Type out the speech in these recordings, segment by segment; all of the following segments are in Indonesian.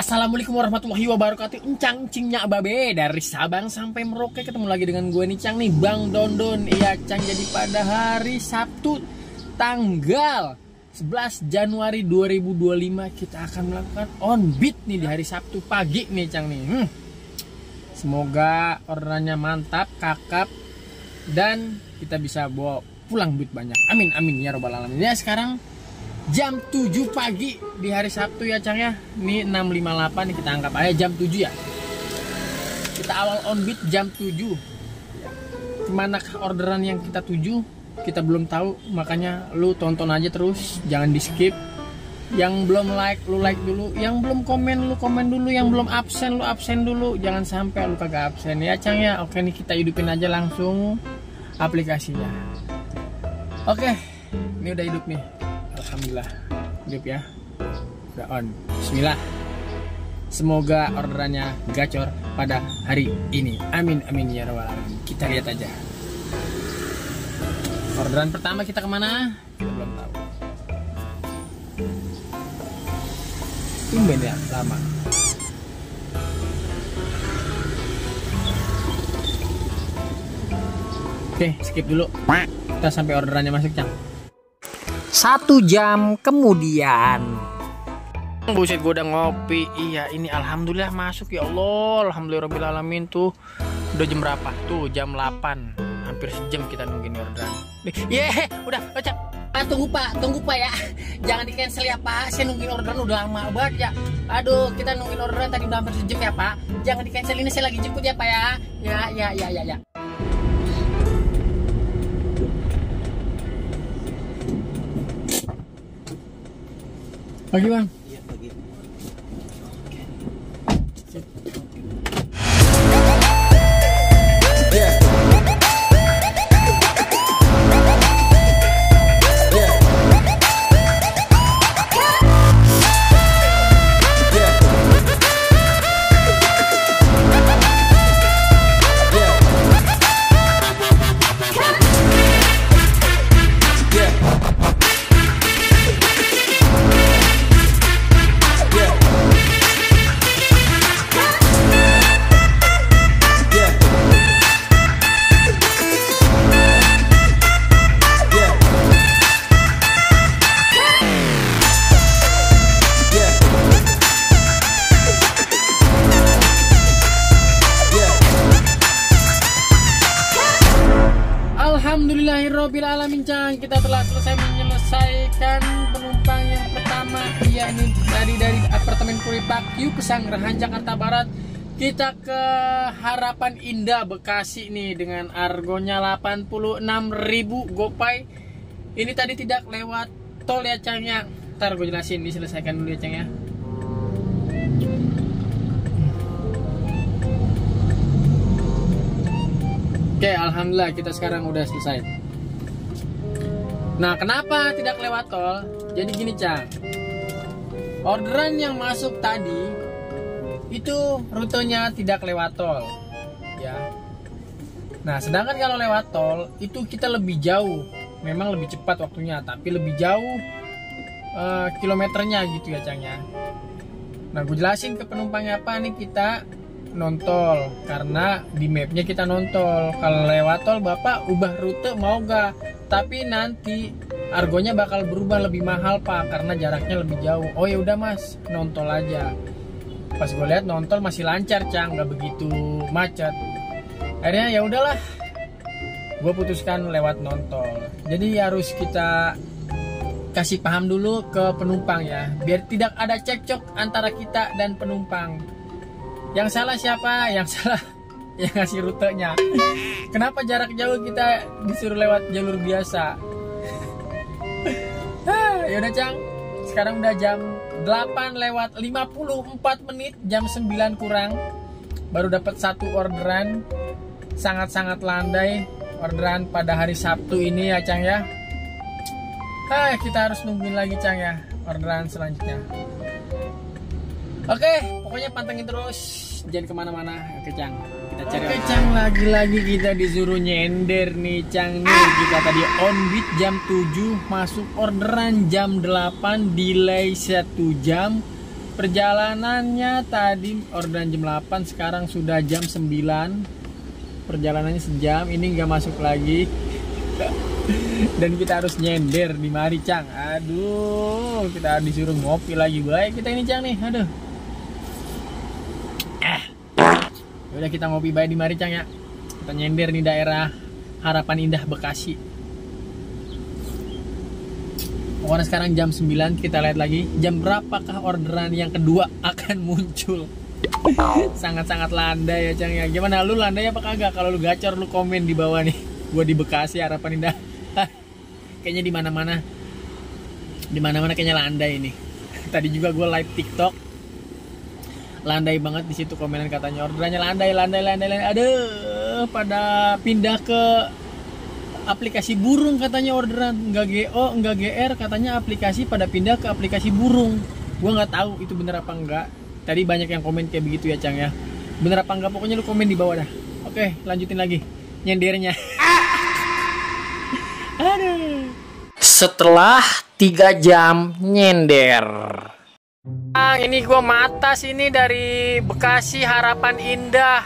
Assalamualaikum warahmatullahi wabarakatuh. Encang cingnya babe dari Sabang sampai Merauke, ketemu lagi dengan gue nih Cang nih, Bang Dondon. Iya Cang, jadi pada hari Sabtu tanggal 11 Januari 2025 kita akan melakukan on beat nih di hari Sabtu pagi nih Cang nih. Semoga orderannya mantap, kakap, dan kita bisa bawa pulang duit banyak. Amin amin ya robbal alamin. Ya sekarang jam 7 pagi di hari Sabtu ya Cang ya. Ini 6.58 nih, kita anggap aja jam 7 ya. Kita awal on beat jam 7. Gimana orderan yang kita tuju? Kita belum tahu, makanya lu tonton aja terus, jangan di skip. Yang belum like, lu like dulu. Yang belum komen, lu komen dulu. Yang belum absen, lu absen dulu. Jangan sampai lu kagak absen ya Cang ya. Oke nih, kita hidupin aja langsung aplikasinya. Oke, ini udah hidup nih. Alhamdulillah hidup ya, udah on. Bismillah, semoga orderannya gacor pada hari ini. Amin amin ya rabbal alamin. Kita lihat aja orderan pertama kita kemana, kita belum tahu. Tumben ya lama. Oke, skip dulu, kita sampai orderannya masuk Cang. 1 jam kemudian. Buset, gue udah ngopi. Iya, ini alhamdulillah masuk ya Allah. Alhamdulillahirobbilalamin. Tuh udah jam berapa? Tuh jam 8. Hampir sejam kita nungguin orderan. Udah baca. Tunggu pak ya. Jangan di cancel ya Pak. Saya nungguin orderan udah lama banget ya. Aduh, kita nungguin orderan tadi udah hampir sejam ya Pak. Jangan di cancel, ini saya lagi jemput ya Pak ya. Ya. Pagi Bang. Iya pagi. Alhamdulillahirobbilalamin Cang, kita telah selesai menyelesaikan penumpang yang pertama. Iya, ini dari apartemen Puripak Q Pesanggerahan Jakarta Barat. Kita ke Harapan Indah Bekasi nih dengan argonya 86.000 GoPay. Ini tadi tidak lewat tol ya Cang ya. Ntar gue jelasin, diselesaikan dulu ya Cang ya. Oke, alhamdulillah kita sekarang udah selesai. Nah, kenapa tidak lewat tol? Jadi gini Cang, orderan yang masuk tadi itu rutenya tidak lewat tol ya. Nah, sedangkan kalau lewat tol itu kita lebih jauh. Memang lebih cepat waktunya, tapi lebih jauh kilometernya gitu ya Cang ya. Nah, gue jelasin ke penumpangnya apa nih, kita non-tol karena di mapnya kita non-tol. Kalau lewat tol Bapak ubah rute mau gak? Tapi nanti argonya bakal berubah lebih mahal Pak, karena jaraknya lebih jauh. Oh ya udah Mas, non-tol aja. Pas gue lihat non-tol masih lancar Cang, nggak begitu macet. Akhirnya ya udahlah, gue putuskan lewat non-tol. Jadi harus kita kasih paham dulu ke penumpang ya, biar tidak ada cekcok antara kita dan penumpang. Yang salah siapa? Yang salah yang ngasih rutenya. Kenapa jarak jauh kita disuruh lewat jalur biasa? Yaudah Cang, sekarang udah jam 8 lewat 54 menit, jam 9 kurang. Baru dapat 1 orderan. Sangat-sangat landai orderan pada hari Sabtu ini ya Cang ya. Kita harus nungguin lagi Cang ya orderan selanjutnya. Oke, pokoknya pantengin terus, jangan kemana-mana. Oke Cang, kita cari. Oke Cang, lagi-lagi kita disuruh nyender nih Cang nih. Kita tadi on beat jam 7, masuk orderan jam 8, delay 1 jam. Perjalanannya tadi orderan jam 8, sekarang sudah jam 9. Perjalanannya sejam, ini nggak masuk lagi. Dan kita harus nyender di mari, Cang. Aduh, kita disuruh ngopi lagi. Baik kita ini, Cang nih. Aduh. Udah kita ngopi baik di mari, Cang ya. Kita nyender di daerah Harapan Indah, Bekasi. Orang sekarang jam 9, kita lihat lagi jam berapakah orderan yang kedua akan muncul. Sangat-sangat landai ya, Cang ya. Gimana lu, landai apa kagak? Kalau lu gacor lu komen di bawah nih. Gua di Bekasi Harapan Indah. Kayaknya di mana-mana. Di mana-mana kayaknya landai ini. Tadi juga gua live TikTok. Landai banget di situ komenan, katanya orderannya landai. Aduh, pada pindah ke aplikasi burung katanya orderan, nggak GO, nggak GR, katanya aplikasi pada pindah ke aplikasi burung. Gua nggak tahu itu bener apa enggak. Tadi banyak yang komen kayak begitu ya, Cang ya. Bener apa enggak, pokoknya lu komen di bawah dah. Oke, lanjutin lagi nyendernya. Aduh. Setelah 3 jam nyender. Ini gua mata sini dari Bekasi Harapan Indah.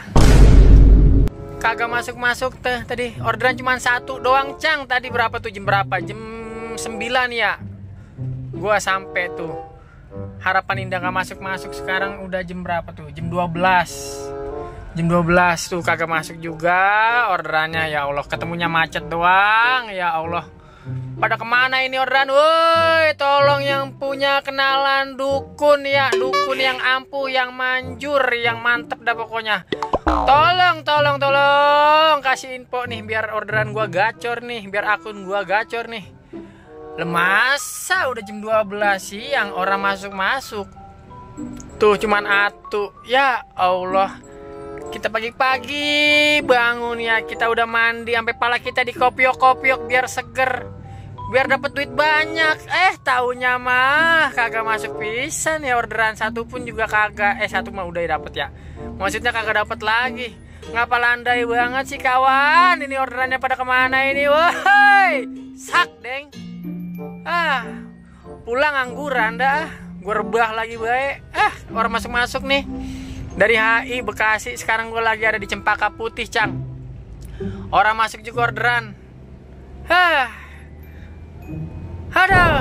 Kagak masuk teh tadi. Orderan cuma 1 doang, Cang. Tadi berapa tuh, jam berapa? Jam 9 ya. Gua sampai tuh Harapan Indah gak masuk. Sekarang udah jam berapa tuh? Jam 12. Jam 12 tuh kagak masuk juga orderannya. Ya Allah, ketemunya macet doang. Ya Allah. Pada kemana ini orderan? Woi, tolong yang punya kenalan dukun ya, dukun yang ampuh, yang manjur, yang mantep dah pokoknya. Tolong kasih info nih biar orderan gua gacor nih, biar akun gua gacor nih. Masa udah jam 12 siang orang masuk. Tuh cuman atu. Ya Allah. Kita pagi-pagi bangun ya, kita udah mandi sampai pala kita dikopiok-kopiok biar seger, biar dapat duit banyak. Taunya mah kagak masuk pisan ya, orderan 1 pun juga kagak. 1 mah udah dapet ya, maksudnya kagak dapet lagi. Ngapa landai banget sih kawan? Ini orderannya pada kemana ini? Woi, sak deng. Pulang angguran dah. Gue rebah lagi baik. Orang masuk nih dari HI Bekasi. Sekarang gue lagi ada di Cempaka Putih, Cang. Orang masuk juga orderan. Aduh.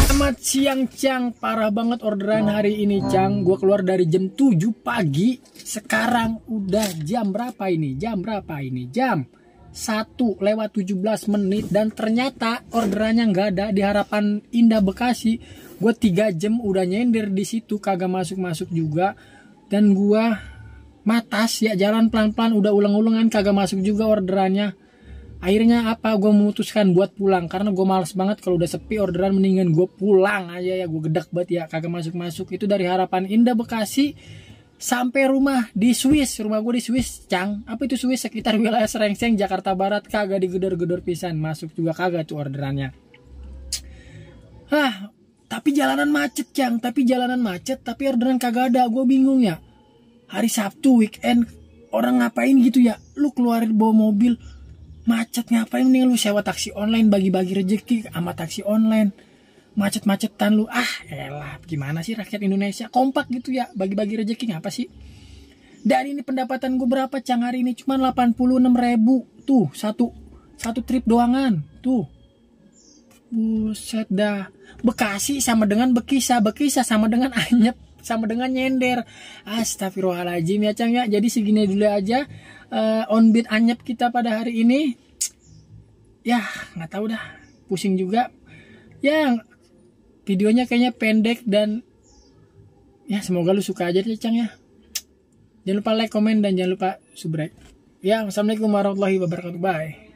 Selamat siang, Cang. Parah banget orderan hari ini, Cang. Gue keluar dari jam 7 pagi. Sekarang udah jam berapa ini? Jam 1:17. Dan ternyata orderannya nggak ada di Harapan Indah Bekasi. Gue 3 jam udah nyender di situ, kagak masuk juga. Dan gue matas ya, jalan pelan-pelan, udah ulang-ulangan kagak masuk juga orderannya. Akhirnya apa, gue memutuskan buat pulang karena gue males banget kalau udah sepi orderan, mendingan gue pulang aja ya. Gue gedek banget ya, kagak masuk. Itu dari Harapan Indah Bekasi sampai rumah di Swiss. Rumah gue di Swiss, Cang. Apa itu Swiss? Sekitar wilayah Serengseng, Jakarta Barat. Kagak digedor-gedor pisan, masuk juga kagak tuh orderannya. Tapi jalanan macet, Cang. Tapi orderan kagak ada. Gue bingung ya. Hari Sabtu weekend orang ngapain gitu ya? Lu keluarin bawa mobil macet ngapain? Mending lu sewa taksi online, bagi-bagi rezeki sama taksi online. Macet-macetan lu. Elah, gimana sih rakyat Indonesia? Kompak gitu ya, bagi-bagi rezeki ngapa sih? Dan ini pendapatan gue berapa, Cang, hari ini? Cuma 86.000. Tuh, satu trip doangan. Tuh. Buset dah. Bekasi sama dengan Bekisa sama dengan anyep, sama dengan nyender. Astagfirullahaladzim ya, Cang ya. Jadi segini dulu aja on beat anyep kita pada hari ini. Ya nggak tahu dah, pusing juga ya. Videonya kayaknya pendek dan ya semoga lu suka aja deh, Cang ya. Jangan lupa like, komen, dan jangan lupa subscribe ya. Wassalamualaikum warahmatullahi wabarakatuh. Bye.